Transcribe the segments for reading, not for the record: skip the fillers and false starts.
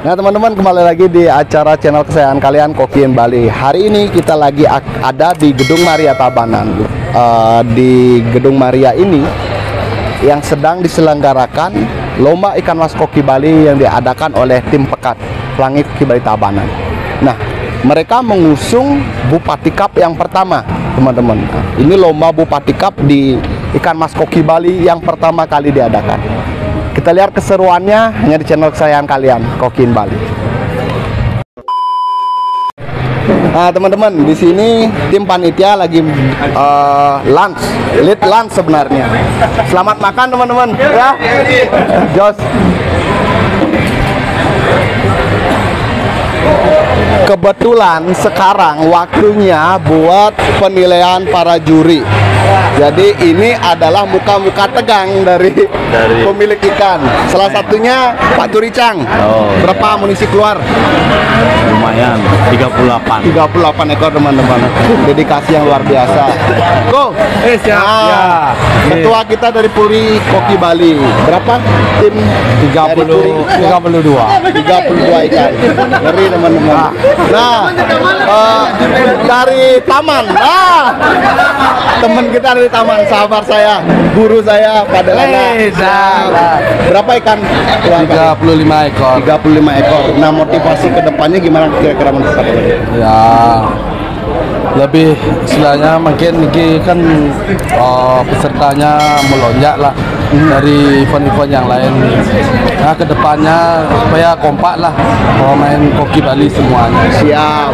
Nah teman-teman, kembali lagi di acara channel kesayangan kalian, Koki in Bali. Hari ini kita lagi ada di Gedung Maria Tabanan. Di Gedung Maria ini yang sedang diselenggarakan lomba ikan mas koki Bali yang diadakan oleh tim Pekat Langit Koki Bali Tabanan. Nah, mereka mengusung Bupati Cup yang pertama, teman-teman. Ini lomba Bupati Cup di ikan mas koki Bali yang pertama kali diadakan. Kita lihat keseruannya hanya di channel kesayangan kalian, Koki in Bali. Nah teman-teman, di sini tim panitia lagi lead lunch sebenarnya. Selamat makan teman-teman ya. Jos. Kebetulan sekarang waktunya buat penilaian para juri. Jadi ini adalah muka-muka tegang dari pemilik ikan. Salah satunya Pak Turicang. Berapa amunisi keluar? Lumayan, 38 ekor teman-teman. Dedikasi yang luar biasa. Go. siap. Ketua kita dari Puri Koki Bali. Berapa tim? 32 ikan. Ngeri teman-teman. Nah, dari Taman. Teman kita dari Taman, sahabat saya, guru saya pada berapa ikan? 35 ekor. 35 ekor. Nah, motivasi kedepannya gimana kira-kira menurut kalian? Ya, lebih istilahnya mungkin ini kan pesertanya melonjak lah dari event-event yang lain. Nah, kedepannya supaya kompak lah pemain Koki Bali semuanya. Siap.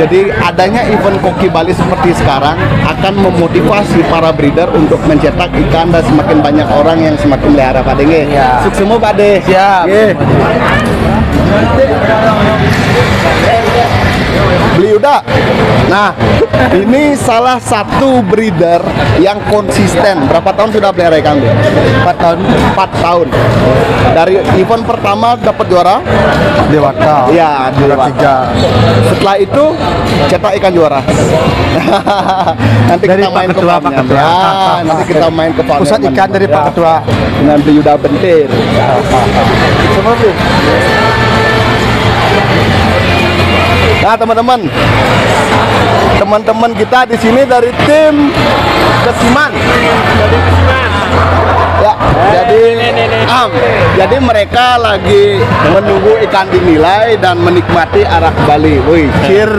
Jadi adanya event Koki Bali seperti sekarang akan memotivasi para breeder untuk mencetak ikan dan semakin banyak orang yang semakin melihara Pak Denge. Ya. Sukses semua Pak De. Siap. Beli udah. Nah, ini salah satu breeder yang konsisten. Berapa tahun sudah pelihara ikan? 4 tahun. 4 tahun. Dari event pertama dapat juara Dewata. Iya, juara 3. Setelah itu cetak ikan juara. Nanti Dari kita main Pak Ketua, ke Pak Ketua. Ya, nanti kita main ke Pusat ikan dari Pak Ketua. dengan Beli Yuda Bentir. Semua Beli. Nah teman-teman kita di sini dari tim Kesiman. Ya, jadi mereka lagi menunggu ikan dinilai dan menikmati arak Bali. Woi, cheer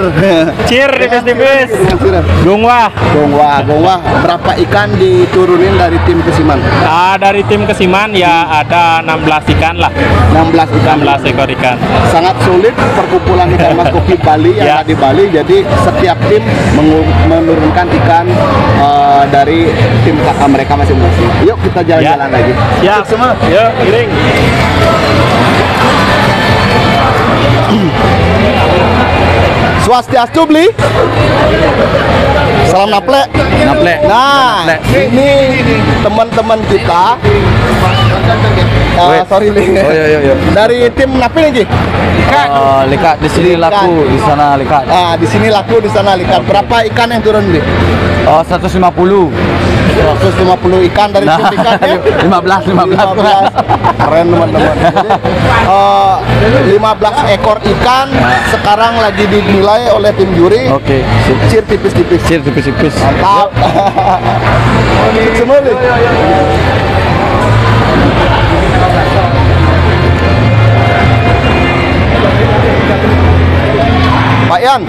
tipis-tipis. Gongwah. Berapa ikan diturunin dari tim Kesiman? Dari tim Kesiman ya ada 16 ikan lah. 16 ikan. 16 ekor ikan. Sangat sulit perkumpulan ikan mas koki Bali yang ada di Bali. Jadi setiap tim menurunkan ikan dari tim kakak mereka masing-masing. Yuk kita jalan-jalan lagi. Siap semua. Yuk, giring. Swastiastu Beli. Salam naple. Nah, ini teman-teman kita. Sorry Li. Dari tim napi nih, Likat di sini laku, di sana likat. Di sini laku, di sana likat. Berapa ikan yang turun Beli? 150 ikan dari tim ikan ya? 15 Keren teman-teman. Jadi 15 ekor ikan sekarang lagi dinilai oleh tim juri. Oke. Cheer tipis-tipis. Mantap. Semua nih. Pak Yan,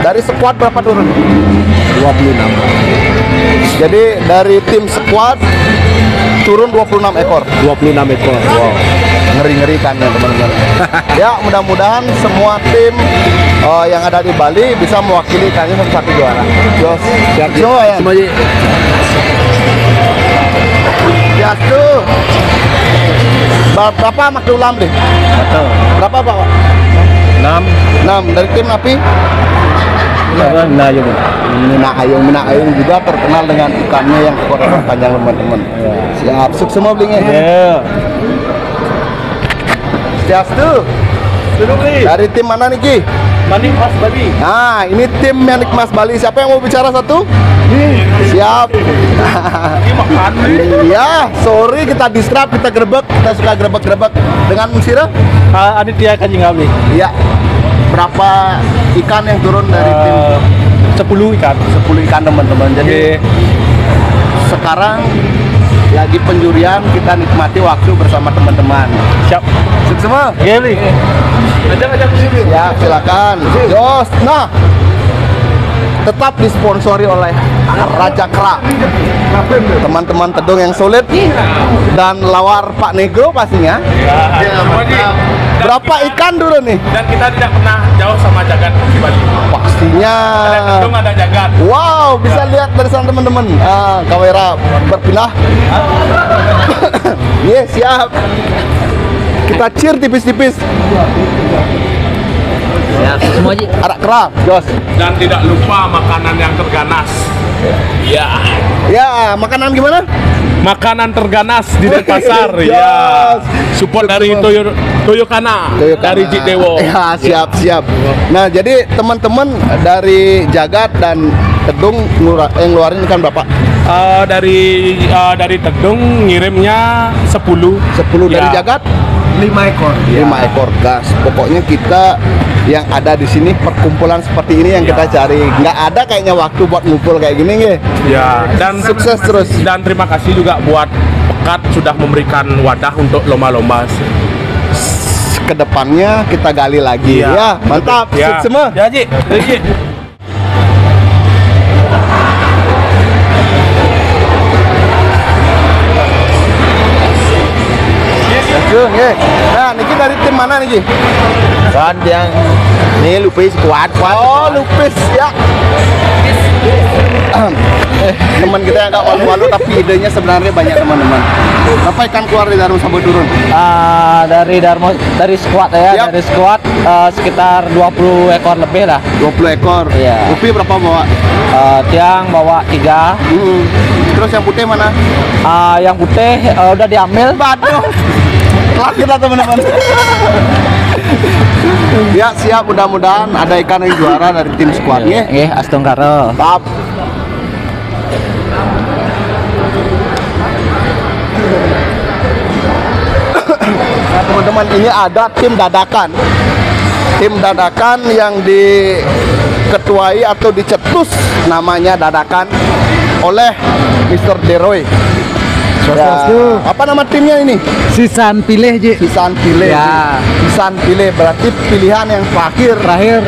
dari squad berapa turun? 26. Jadi dari tim squad turun 26 ekor. 26 ekor. Wow. Ngeri-ngeri kan ya teman-teman. Ya, mudah-mudahan semua tim yang ada di Bali bisa mewakili kalian satu juara. Jos, siap ya. Siap tuh. Berapa makhluk ulam deh? Berapa Pak? 6 dari tim Napi. Menayung juga terkenal dengan ikannya yang ekor panjang teman-teman. Siap, sukses semua Blingnya. Siap tuh. Dari tim mana nih Ki? Manik Mas Bali. Nah, ini tim Manik Mas Bali. Siapa yang mau bicara satu? Siap. Ini makan. Iya, sorry kita disrupt, kita grebek, kita suka grebek-grebek dengan Musira. Aditya Kanjeng Abli. Iya. Berapa ikan yang turun dari tim? 10 ikan. 10 ikan teman-teman. Jadi sekarang lagi penjurian, kita nikmati waktu bersama teman-teman. Siap. Sip semua. Geli. Ajak ke sini. Ya, silakan. Jos. Nah, tetap disponsori oleh Raja Kera. Teman-teman Tedung yang solid dan lawar Pak Negro pastinya. Berapa ikan dulu nih? Dan kita tidak pernah jauh sama Jagat Koki Bali. Pastinya. Ada Tedung, ada Jagat. Wow, bisa lihat dari sana teman-teman. Kamera berpindah. Yes, siap. Kita cheer tipis-tipis. Ya, semua Ji. Arak Kera, Jos. Dan tidak lupa makanan yang terganas. Iya. Ya, makanan gimana? Makanan terganas di Denpasar. Yes. Ya. Support dari Toyokana. Dari Jik Dewo. Ya, siap. Nah, jadi teman-teman dari Jagat dan Tedung yang ngeluarin ikan berapa? Dari Tedung ngirimnya 10. 10 dari Ya. Jagat? 5 ekor. 5 ekor gas. Pokoknya kita yang ada di sini perkumpulan seperti ini yang kita cari. Nggak ada kayaknya waktu buat ngumpul kayak gini nggih. Ya, dan Sukses terus. Dan terima kasih juga buat Pekat sudah memberikan wadah untuk lomba-lomba. Kedepannya kita gali lagi. Iya. Ya, mantap. Ya. Sip semua. Ya, Ji. Langsung, ya. Nah, Niki dari tim mana Niki? Kan yang ini Lupis kuat. Oh, Lupis ya. Teman kita yang agak malu-malu tapi idenya sebenarnya banyak teman-teman. Berapa ikan keluar dari Darmo sampai turun? Dari squad ya, Yap. dari squad sekitar 20 ekor lebih lah. 20 ekor. Iya. Upi berapa bawa? Tiang bawa 3. Terus yang putih mana? Yang putih udah diambil. Waduh. Telat kita teman-teman. Ya, siap, mudah-mudahan ada ikan yang juara dari tim squadnya. Nggih, Astung Karo. Tap. Nah, teman-teman, ini ada tim dadakan. Tim dadakan yang diketuai atau dicetus namanya dadakan oleh Mr. Deroy. Ya, apa nama timnya ini? Sisan pilih Ji. Sisan Pilih. Ya. Sisan Pilih berarti pilihan yang terakhir.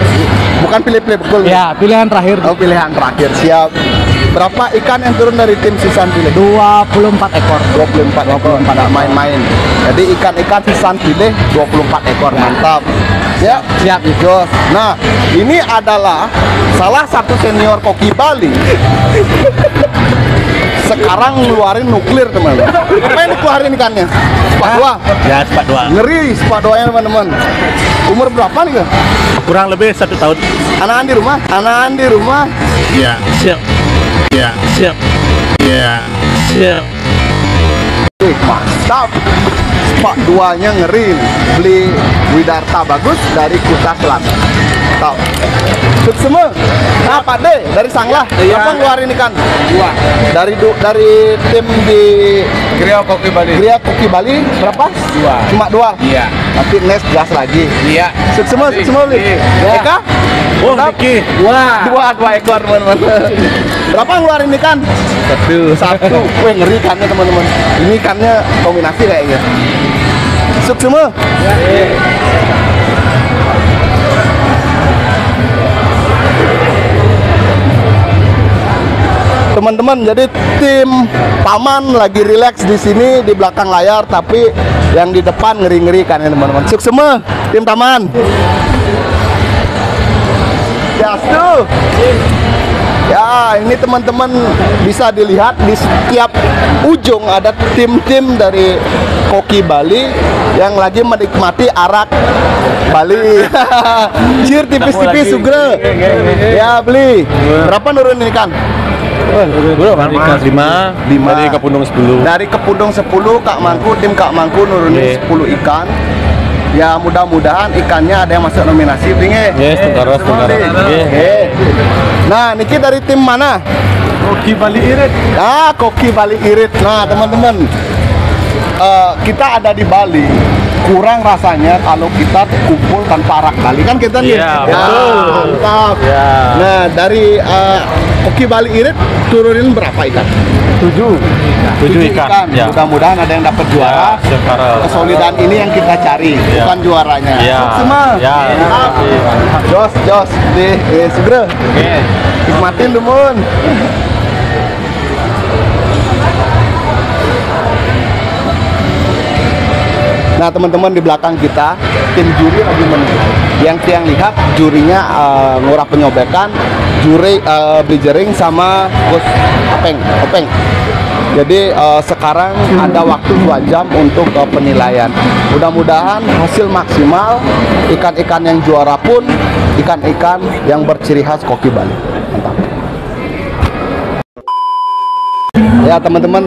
Bukan pilih-pilih betul. Ya, pilihan terakhir. Oh, pilihan terakhir. Siap. Berapa ikan yang turun dari tim Sisan Pilih? 24 ekor. 24 ekor. Nggak main-main. Jadi ikan-ikan Sisan Pilih 24 ekor. Mantap. Ya, Siap. Jos. Nah, ini adalah salah satu senior koki Bali. Sekarang ngeluarin nuklir teman-teman. Apa yang dikeluarin ikannya? Sepak dua. Ya, cepat doang. Ngeri sepak doanya teman-teman. Umur berapa nih kan? Kurang lebih 1 tahun. Anak-anak di rumah? Anak-anak di rumah. Ya, siap. Ya, siap. Ya, siap. Mantap. Sepak duanya ngeri. Beli Widarta bagus dari Kuta Selatan. Mantap. Sip semua. Nah, Pak D dari Sanglah. Berapa ngeluarin ikan? 2. Dari tim di Gria Koki Bali. Gria Koki Bali berapa? 2. Cuma 2. Iya. Nanti next gas lagi. Iya. Sip semua beli. Iya. Eka? Oh, Mantap. Niki. Dua ekor teman-teman. Berapa ngeluarin ikan? 1. Wih, ngeri ikannya teman-teman. Ini ikannya kombinasi kayaknya. Suk semua. Teman-teman, jadi tim Paman lagi rileks di sini di belakang layar, tapi yang di depan ngeri-ngeri kan ya teman-teman. Suk semua tim Paman. Yastu. Ya, ini teman-teman bisa dilihat di setiap ujung ada tim-tim dari Koki Bali yang lagi menikmati arak Bali. Cheer tipis-tipis Sugre. Ya, beli. Berapa nurunin ikan? Ikan 5. Dari Kepundung 10. Dari Kepundung 10, Kak Mangku, tim Kak Mangku nurunin 10 ikan. Ya mudah-mudahan ikannya ada yang masuk nominasi, Bringe. Yes, tengkaras. Oke. Nah, Niki dari tim mana? Koki Bali Irit. Ah, Koki Bali Irit. Nah, teman-teman, kita ada di Bali. Kurang rasanya kalau kita kumpul tanpa arak Bali kan kita nih. Iya, Ya, betul. mantap. Ya. Nah, dari Koki Bali Irit turunin berapa ikan? 7 ikan. Ya. Mudah-mudahan ada yang dapat juara. sekarang. Kesolidan ini yang kita cari, bukan juaranya. Ya. Maksimal. Ya. Mantap. Jos, deh, segera. Oke. Nikmatin Dumun. Nah, teman-teman, di belakang kita tim juri lagi menilai. Yang tiang lihat jurinya ngurah penyobekan, juri Bridgering sama Gus Openg. Jadi sekarang ada waktu 2 jam untuk penilaian. Mudah-mudahan hasil maksimal, ikan-ikan yang juara pun ikan-ikan yang berciri khas Koki Bali. Mantap. Ya teman-teman,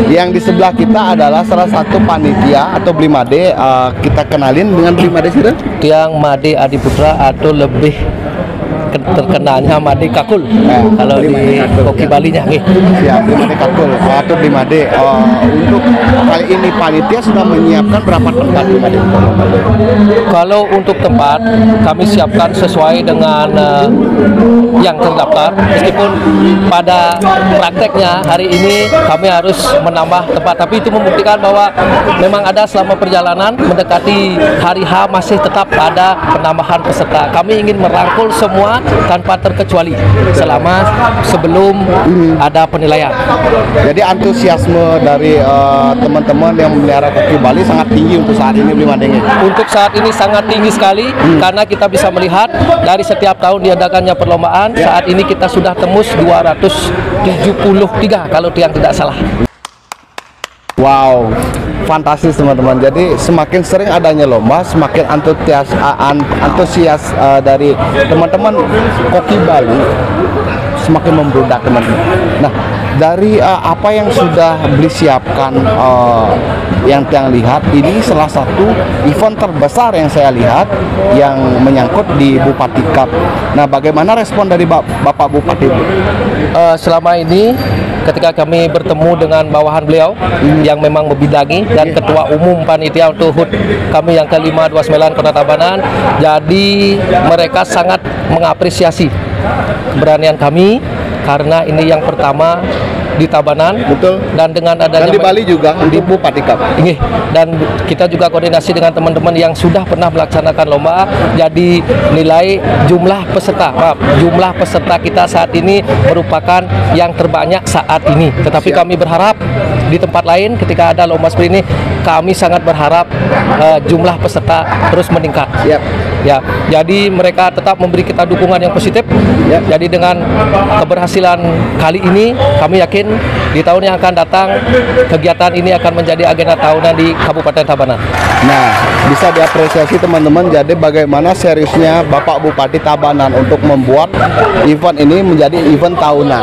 yang di sebelah kita adalah salah satu panitia atau Blimade. Kita kenalin dengan Blimade sih, Tiang Made Adiputra atau lebih terkenalnya Made Kakul kalau di Blimade Kakul, Koki ya. Balinya nih. Ya, Blimade Kakul atau Blimade. Untuk kali ini panitia sudah menyiapkan berapa tempat Blimade? Kalau untuk tempat kami siapkan sesuai dengan yang terdaftar, meskipun pada prakteknya hari ini kami harus menambah tempat, tapi itu membuktikan bahwa memang ada selama perjalanan mendekati hari H masih tetap ada penambahan peserta. Kami ingin merangkul semua tanpa terkecuali selama sebelum ada penilaian. Jadi antusiasme dari teman-teman yang memelihara Koki Bali sangat tinggi untuk saat ini Blimade. Untuk saat ini sangat tinggi sekali karena kita bisa melihat dari setiap tahun diadakannya perlombaan, saat ini kita sudah tembus 273 kalau yang tidak salah. Wow, fantastis teman-teman. Jadi semakin sering adanya lomba, semakin antusias dari teman-teman Koki Bali semakin membludak teman-teman. Nah, dari apa yang sudah beli siapkan, yang tiang lihat ini salah satu event terbesar yang saya lihat yang menyangkut di Bupati Cup. Nah, bagaimana respon dari Bapak Bupati? Selama ini ketika kami bertemu dengan bawahan beliau yang memang membidangi dan ketua umum panitia untuk HUT kami yang ke-529 Kota Tabanan, jadi mereka sangat mengapresiasi keberanian kami karena ini yang pertama di Tabanan. Betul. Dan dengan adanya Dan di Bali juga untuk Bupati Cup. Ini, dan kita juga koordinasi dengan teman-teman yang sudah pernah melaksanakan lomba. Jadi nilai jumlah peserta kita saat ini merupakan yang terbanyak saat ini. Tetapi Siap. kami berharap di tempat lain ketika ada lomba seperti ini, kami sangat berharap jumlah peserta terus meningkat. Siap. Ya, jadi mereka tetap memberi kita dukungan yang positif. Ya. Jadi dengan keberhasilan kali ini, kami yakin di tahun yang akan datang kegiatan ini akan menjadi agenda tahunan di Kabupaten Tabanan. Nah, bisa diapresiasi teman-teman. Jadi bagaimana seriusnya Bapak Bupati Tabanan untuk membuat event ini menjadi event tahunan.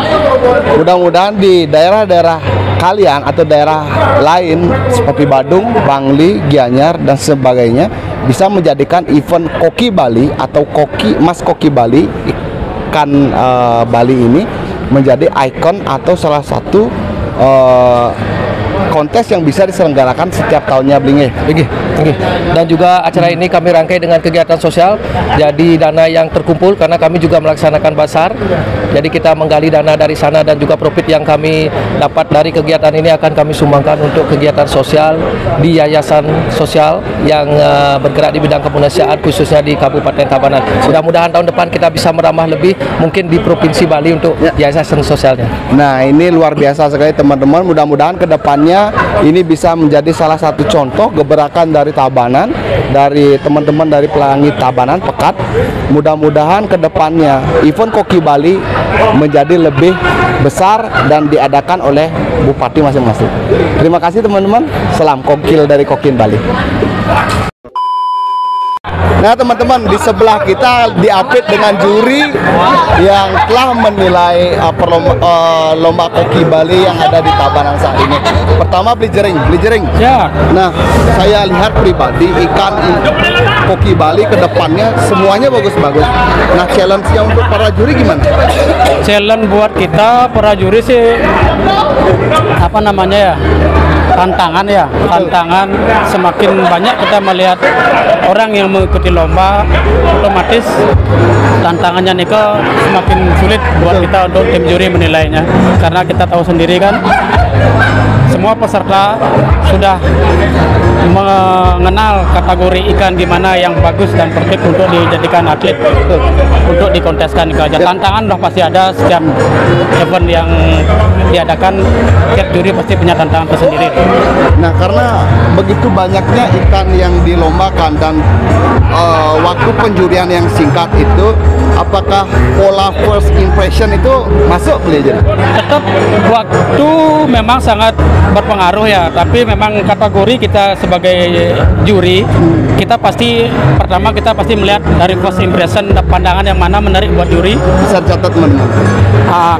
Mudah-mudahan di daerah-daerah kalian atau daerah lain seperti Badung, Bangli, Gianyar dan sebagainya bisa menjadikan event Koki Bali atau Mas Koki Bali, ikan Bali ini menjadi ikon atau salah satu kontes yang bisa diselenggarakan setiap tahunnya Blinge. Dan juga acara ini kami rangkai dengan kegiatan sosial. Jadi dana yang terkumpul karena kami juga melaksanakan basar. Jadi kita menggali dana dari sana dan juga profit yang kami dapat dari kegiatan ini akan kami sumbangkan untuk kegiatan sosial di yayasan sosial yang bergerak di bidang kemanusiaan khususnya di Kabupaten Tabanan. Mudah-mudahan tahun depan kita bisa merambah lebih mungkin di Provinsi Bali untuk yayasan sosialnya. Nah, ini luar biasa sekali teman-teman. Mudah-mudahan ke depannya ini bisa menjadi salah satu contoh gebrakan dari Tabanan, dari teman-teman dari Pelangi Tabanan Pekat. Mudah-mudahan ke depannya event Koki Bali menjadi lebih besar dan diadakan oleh bupati masing-masing. Terima kasih teman-teman. Salam kokil dari Kokin Bali. Nah teman-teman, di sebelah kita diapit dengan juri yang telah menilai lomba koki Bali yang ada di Tabanan saat ini. Pertama beli jering. Ya. Nah, saya lihat pribadi ikan koki Bali ke depannya semuanya bagus-bagus. Nah, challenge-nya untuk para juri gimana? Challenge buat kita para juri sih apa namanya ya, tantangan ya, tantangan. Semakin banyak kita melihat orang yang mengikuti lomba, otomatis tantangannya Niko semakin sulit buat kita untuk tim juri menilainya, karena kita tahu sendiri kan semua peserta sudah mengenal kategori ikan di mana yang bagus dan perfect untuk dijadikan atlet untuk dikonteskan. Tantangan udah pasti ada setiap event yang diadakan, setiap juri pasti punya tantangan tersendiri. Nah, karena begitu banyaknya ikan yang dilombakan dan waktu penjurian yang singkat itu, apakah pola first impression itu masuk belajar? Tetap waktu memang sangat berpengaruh ya, tapi memang kategori kita sebagai juri, kita pasti melihat dari first impression, pandangan yang mana menarik buat juri. Bisa catat teman-teman.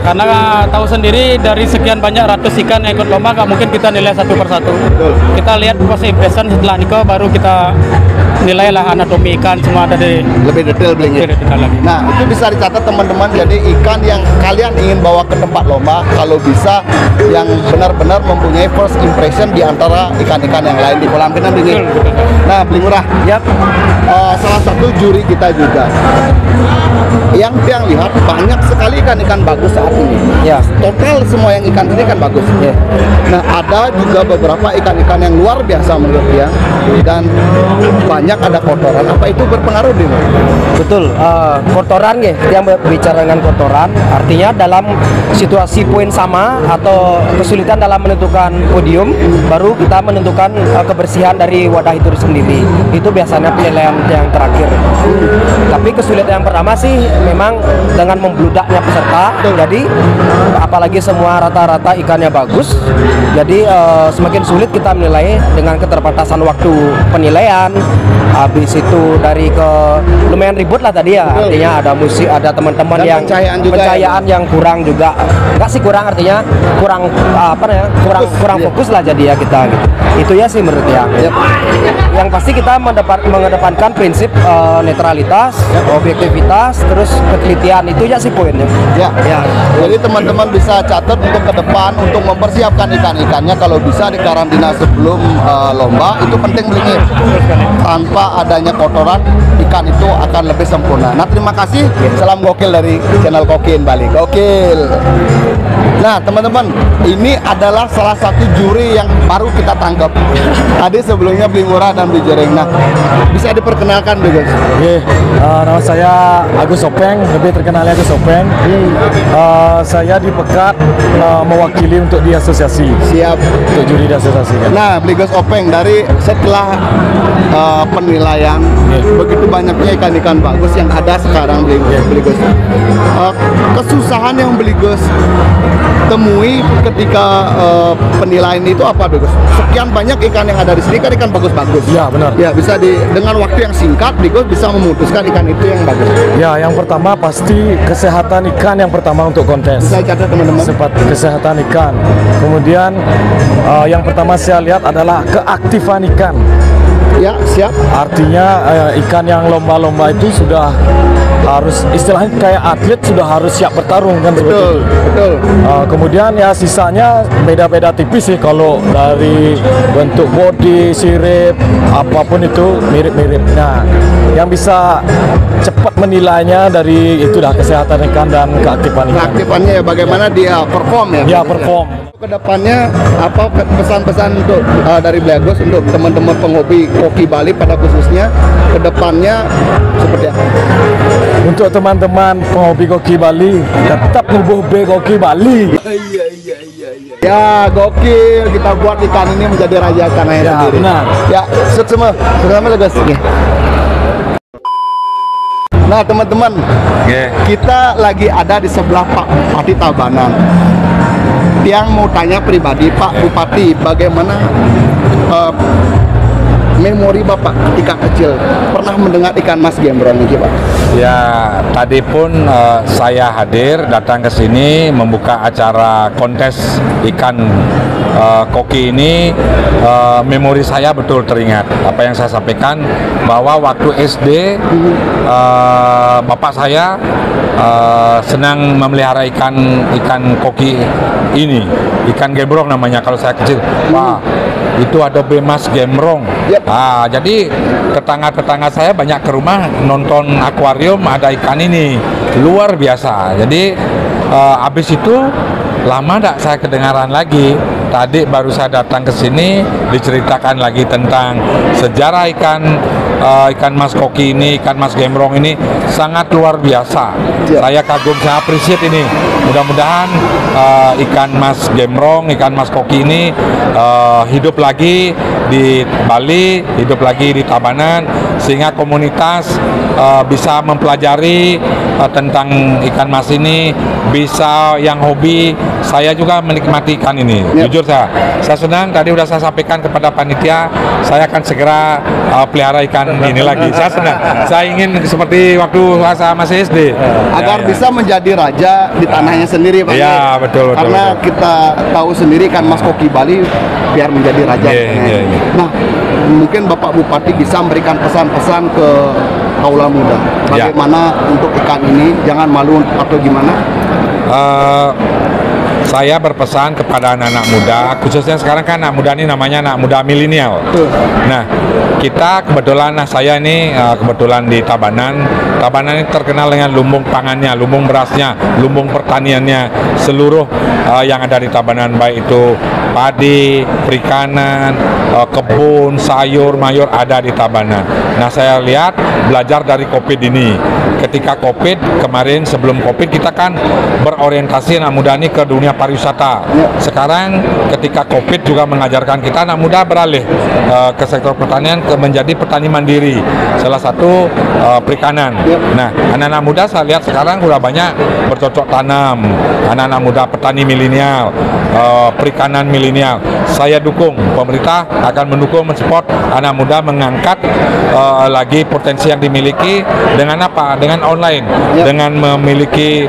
Karena tahu sendiri dari sekian banyak ratus ikan yang ikut lomba, nggak mungkin kita nilai satu persatu. Kita lihat first impression, setelah Niko baru kita nilai lah anatomi ikan semua dari lebih detail belinya. Nah, itu bisa dicatat teman-teman. Jadi ikan yang kalian ingin bawa ke tempat lomba, kalau bisa yang benar-benar mempunyai first impression di antara ikan-ikan yang lain di kolam renang ini. Nah, beli murah. Yap. Salah satu juri kita juga yang lihat banyak sekali ikan-ikan bagus saat ini. Ya. Total semua yang ikan ini kan bagus. Ya. Nah, ada juga beberapa ikan-ikan yang luar biasa menurut dia, dan banyak ada kotoran. Apa itu berpengaruh, Dim? Betul, kotoran ya, yang berbicara dengan kotoran artinya dalam situasi poin sama atau kesulitan dalam menentukan podium, baru kita menentukan kebersihan dari wadah itu sendiri. Itu biasanya penilaian yang terakhir. Tapi kesulitan yang pertama sih memang dengan membludaknya peserta. Jadi apalagi semua rata-rata ikannya bagus, jadi semakin sulit kita menilai dengan keterbatasan waktu penilaian. Habis itu dari lumayan ribut lah tadi ya. Betul. Artinya ada musik, ada teman-teman yang pencahayaan yang kurang juga. Enggak sih kurang, artinya kurang kurang fokus lah jadi ya kita gitu. Itu ya sih menurut ya. Yep. Yang pasti kita mengedepankan prinsip netralitas, objektivitas, terus ketelitian, itu ya sih poinnya. Ya. Jadi teman-teman bisa catat untuk ke depan untuk mempersiapkan ikan-ikannya, kalau bisa di karantina sebelum lomba, itu penting belinya. Tanpa adanya kotoran, ikan itu akan lebih sempurna. Nah, terima kasih. Salam gokil dari channel Koki Bali. Gokil. Nah, teman-teman, ini adalah salah satu juri yang baru kita tangkap. Tadi sebelumnya beli murah dan beli jering. Nah, bisa diperkenalkan dulu, guys. Oke, nama saya Agus Openg, lebih terkenalnya Agus Openg. Saya di Pekat mewakili untuk di asosiasi. Siap. Untuk juri di asosiasi. Kan? Nah, beli Gus Openg, dari setelah penilaian begitu banyaknya ikan-ikan bagus yang ada sekarang, beli Gus. Kesusahan yang beli Gus temui ketika penilaian itu apa, Gus? Sekian banyak ikan yang ada di sini kan ikan bagus-bagus. Ya, benar. Ya, bisa dengan waktu yang singkat, Gus bisa memutuskan ikan itu yang bagus. Ya, yang pertama pasti kesehatan ikan yang pertama untuk kontes. Bisa catat teman-teman. Kesehatan ikan. Kemudian yang pertama saya lihat adalah keaktifan ikan. Ya, siap. Artinya ikan yang lomba-lomba itu sudah harus istilahnya kayak atlet, sudah harus siap bertarung kan. Betul. Kemudian ya sisanya beda-beda tipis sih, kalau dari bentuk body, sirip, apapun itu mirip-mirip. Nah, yang bisa cepat menilainya dari itu dah kesehatan ikan dan keaktifan ikan. Keaktifannya ya, bagaimana dia perform ya. Ya, perform. Kedepannya apa pesan-pesan untuk dari Blagus untuk teman-teman penghobi koki Bali pada khususnya, kedepannya seperti apa? Untuk teman-teman penghobi koki Bali, tetap ngehobi koki Bali. Ya, gokil, kita buat ikan ini menjadi raja ikannya sendiri. Benar. Ya, semua Blagus. Nah, teman-teman, kita lagi ada di sebelah Pak Bupati Tabanan. Yang mau tanya pribadi, Pak Bupati, bagaimana memori Bapak ketika kecil pernah mendengar ikan mas gembrong ini Pak? Ya, tadi pun saya hadir datang ke sini membuka acara kontes ikan koki ini. Memori saya betul teringat apa yang saya sampaikan, bahwa waktu SD bapak saya senang memelihara ikan koki ini, ikan gembrong namanya kalau saya kecil. Wah, itu ada bemas gembrong. Jadi tetangga-tetangga saya banyak ke rumah nonton akuarium, ada ikan ini luar biasa. Jadi habis itu lama tidak saya kedengaran lagi. Tadi baru saya datang ke sini diceritakan lagi tentang sejarah ikan mas koki ini, ikan mas gembrong ini sangat luar biasa. Saya kagum, saya appreciate ini. Mudah-mudahan ikan mas gembrong, ikan mas koki ini hidup lagi di Bali, hidup lagi di Tabanan, sehingga komunitas bisa mempelajari tentang ikan mas ini, bisa yang hobi. Saya juga menikmati ikan ini. Jujur saya senang. Tadi sudah saya sampaikan kepada panitia, saya akan segera pelihara ikan ini lagi. Saya senang. Saya ingin seperti waktu saya masih SD. Agar bisa menjadi raja di tanahnya sendiri Pak. Iya, betul. Karena kita tahu sendiri kan mas koki Bali biar menjadi raja. Nah, mungkin Bapak Bupati bisa memberikan pesan-pesan ke kaula muda. Bagaimana untuk ikan ini, jangan malu atau gimana? Saya berpesan kepada anak-anak muda, khususnya sekarang kan anak muda ini namanya anak muda milenial. Nah, kita kebetulan, saya ini kebetulan di Tabanan. Tabanan ini terkenal dengan lumbung pangannya, lumbung berasnya, lumbung pertaniannya, seluruh yang ada di Tabanan, baik itu padi, perikanan, kebun, sayur, mayur ada di Tabanan. Nah, saya lihat belajar dari COVID ini. Ketika COVID kemarin, sebelum COVID kita kan berorientasi anak muda ini ke dunia pariwisata. Sekarang ketika COVID juga mengajarkan kita anak muda beralih ke sektor pertanian, menjadi petani mandiri. Salah satu perikanan. Nah, anak-anak muda saya lihat sekarang sudah banyak bercocok tanam. Anak-anak muda petani milenial, perikanan milenial. Saya dukung, pemerintah akan mendukung, mensupport anak muda mengangkat lagi potensi yang dimiliki dengan apa? Dengan online, dengan memiliki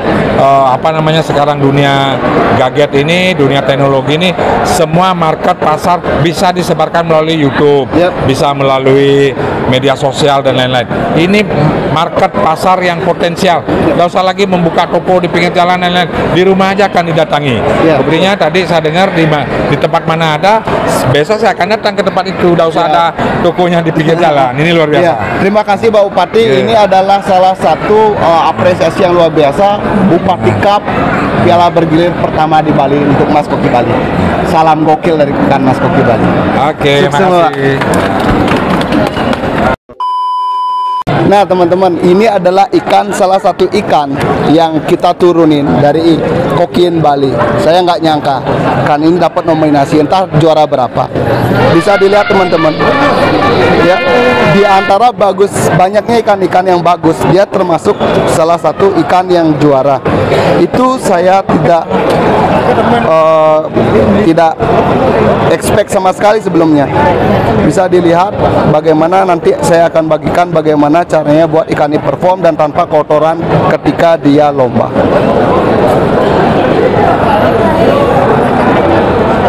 sekarang dunia gadget ini, dunia teknologi ini, semua market pasar bisa disebarkan melalui YouTube, bisa melalui media sosial dan lain-lain. Ini market pasar yang potensial. Tidak usah lagi membuka toko di pinggir jalan dan lain-lain. Di rumah aja akan didatangi. Buktinya tadi saya dengar di tempat mana ada, besok saya akan datang ke tempat itu. Tidak usah ada tokonya di pinggir jalan. Ini luar biasa. Terima kasih Pak Bupati. Ini adalah salah satu apresiasi yang luar biasa. Bupati Cup Piala Bergilir pertama di Bali untuk Mas Koki Bali. Salam gokil dari ikan Mas Koki Bali. Oke, makasih. Nah teman-teman, ini adalah salah satu ikan yang kita turunin dari Kokiin Bali. Saya nggak nyangka ikan ini dapat nominasi, entah juara berapa. Bisa dilihat teman-teman, ya, di antara banyaknya ikan-ikan yang bagus, dia termasuk salah satu ikan yang juara. Itu saya tidak expect sama sekali sebelumnya. Bisa dilihat bagaimana nanti saya akan bagikan bagaimana caranya buat ikan ini perform dan tanpa kotoran ketika dia lomba.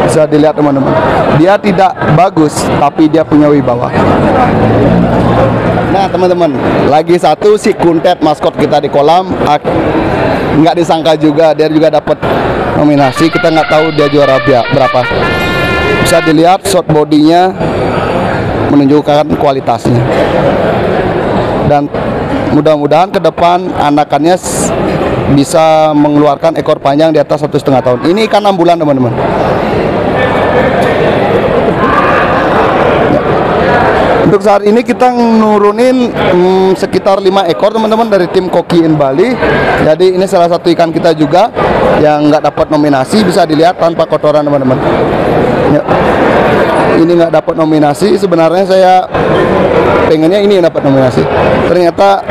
Bisa dilihat teman-teman, dia tidak bagus tapi dia punya wibawa. Nah teman-teman, lagi satu si Kuntet maskot kita di kolam, nggak disangka juga dia juga dapat nominasi. Kita nggak tahu dia juara berapa. Bisa dilihat short bodinya menunjukkan kualitasnya. Dan mudah-mudahan ke depan anakannya bisa mengeluarkan ekor panjang di atas 1,5 tahun. Ini ikan 6 bulan teman-teman. Untuk saat ini kita nurunin sekitar 5 ekor teman-teman dari tim Kokiin Bali. Jadi ini salah satu ikan kita juga yang nggak dapat nominasi. Bisa dilihat tanpa kotoran teman-teman. Ya. Ini nggak dapat nominasi. Sebenarnya saya pengennya ini yang dapat nominasi. Ternyata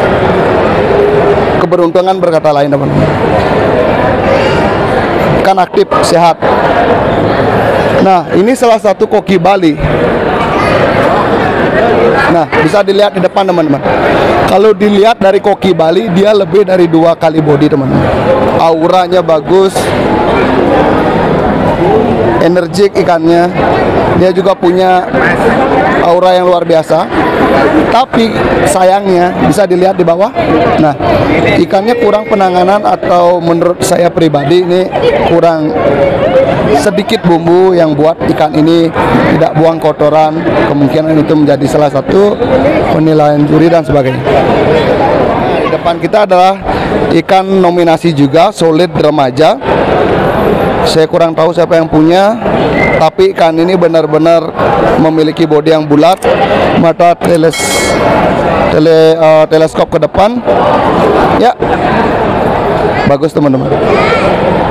keberuntungan berkata lain teman-teman. Ikan aktif, sehat. Nah ini salah satu koki Bali Nah, bisa dilihat di depan teman-teman. Kalau dilihat dari koki Bali, dia lebih dari 2 kali body teman-teman. Auranya bagus, energik ikannya. Dia juga punya aura yang luar biasa. Tapi sayangnya bisa dilihat di bawah. Nah, ikannya kurang penanganan, atau menurut saya pribadi ini kurang sedikit bumbu yang buat ikan ini tidak buang kotoran. Kemungkinan itu menjadi salah satu penilaian juri dan sebagainya. Nah, di depan kita adalah ikan nominasi juga, solid remaja. Saya kurang tahu siapa yang punya, tapi ikan ini benar-benar memiliki bodi yang bulat, mata teleskop ke depan. Ya, bagus teman-teman,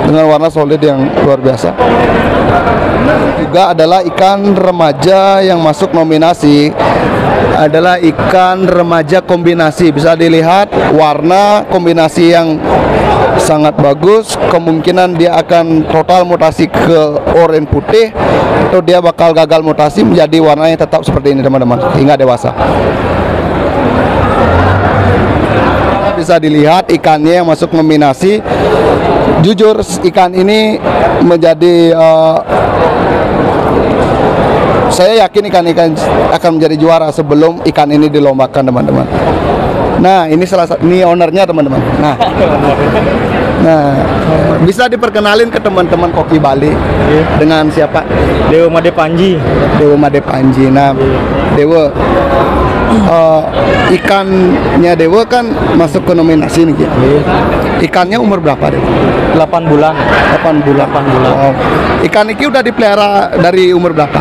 dengan warna solid yang luar biasa. Juga adalah ikan remaja yang masuk nominasi, adalah ikan remaja kombinasi. Bisa dilihat warna kombinasi yang sangat bagus. Kemungkinan dia akan total mutasi ke oranye putih, atau dia bakal gagal mutasi menjadi warnanya tetap seperti ini teman-teman hingga dewasa. Bisa dilihat ikannya yang masuk nominasi. Jujur ikan ini menjadi saya yakin ikan-ikan akan menjadi juara sebelum ikan ini dilombakan teman-teman. Nah, ini salah satu, ini ownernya teman-teman. Nah, bisa diperkenalin ke teman-teman koki Bali dengan siapa? Dewa Made Panji. Dewa Made Panji. Nah, Dewa, ikannya Dewa kan masuk ke nominasi nih. Ikannya umur berapa deh? 8 bulan. 8 bulan. Oh. Ikan ini udah dipelihara dari umur berapa?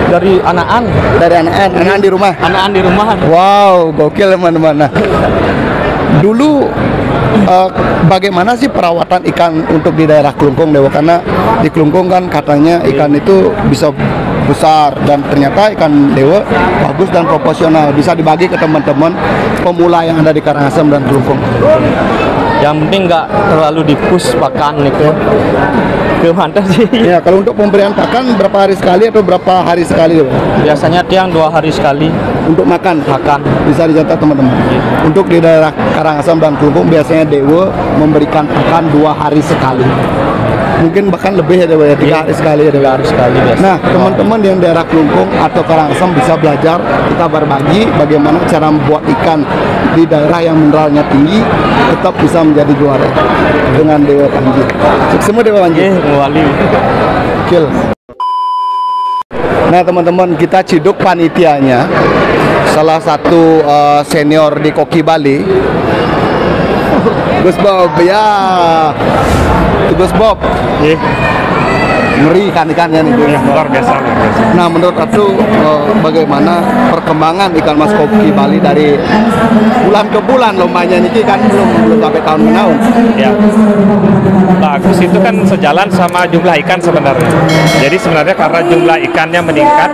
Dari anaan. Dari anaan di rumah. Anaan di rumah. Wow, gokil teman-teman. Nah, dulu bagaimana sih perawatan ikan untuk di daerah Klungkung Dewa? Karena di Klungkung kan katanya ikan itu bisa besar, dan ternyata ikan Dewa bagus dan proporsional. Bisa dibagi ke teman-teman pemula yang ada di Karangasem dan Klungkung. Yang penting nggak terlalu dipus pakan itu. Ke mantap sih. Ya, kalau untuk pemberian pakan berapa hari sekali atau berapa hari sekali Dewa? Biasanya tiang 2 hari sekali untuk makan. Bisa dicatat teman-teman. Untuk di daerah Karangasem dan Klungkung biasanya Dewa memberikan pakan 2 hari sekali. Mungkin bahkan lebih ya Dewa ya, 3 hari sekali ya Dewa. 3 hari sekali biasa. Nah, teman-teman yang daerah Klungkung atau Karangasem bisa belajar, kita berbagi bagaimana cara membuat ikan di daerah yang mineralnya tinggi tetap bisa menjadi juara dengan Dewa Panji. Sukses semua Dewa Panji. Wali. Kill. Nah teman-teman, kita ciduk panitianya, salah satu senior di koki Bali, Gus Bob. Ya, Gus Bob. Ngeri ikan-ikannya nih. Luar biasa. Nah, menurut Atu bagaimana perkembangan ikan mas koki Bali dari bulan ke bulan? Lombanya ini kan belum sampai tahun menahun. Ya, bagus itu kan sejalan sama jumlah ikan sebenarnya. Jadi sebenarnya karena jumlah ikannya meningkat,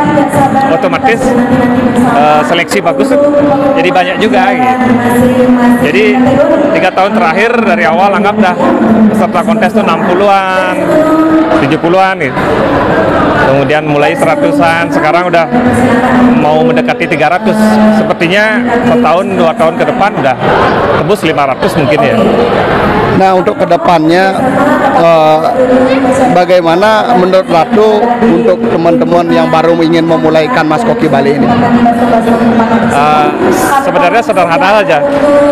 otomatis seleksi bagus, jadi banyak juga gitu. Jadi 3 tahun terakhir dari awal anggap dah peserta kontes tuh 60-an, 70-an gitu. Kemudian mulai 100-an, sekarang udah mau mendekati 300. Sepertinya setahun 2 tahun ke depan udah tembus 500 mungkin ya. Nah, untuk kedepannya bagaimana menurut Ratu untuk teman-teman yang baru ingin memulai ikan mas koki Bali ini? Sebenarnya sederhana aja,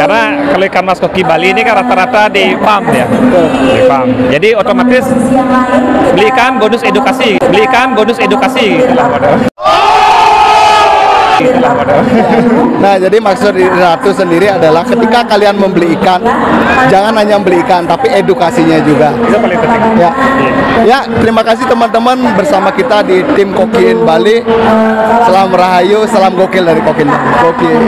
karena kalau ikan mas koki Bali ini kan rata-rata di farm ya, di farm. Jadi otomatis beli ikan bonus edukasi, Nah, jadi maksud Ratu sendiri adalah ketika kalian membeli ikan, jangan hanya membeli ikan, tapi edukasinya juga. Itu paling penting. Ya, ya, terima kasih teman-teman bersama kita di tim Kokiin Bali. Salam Rahayu, salam gokil dari Kokiin Bali. Gokil.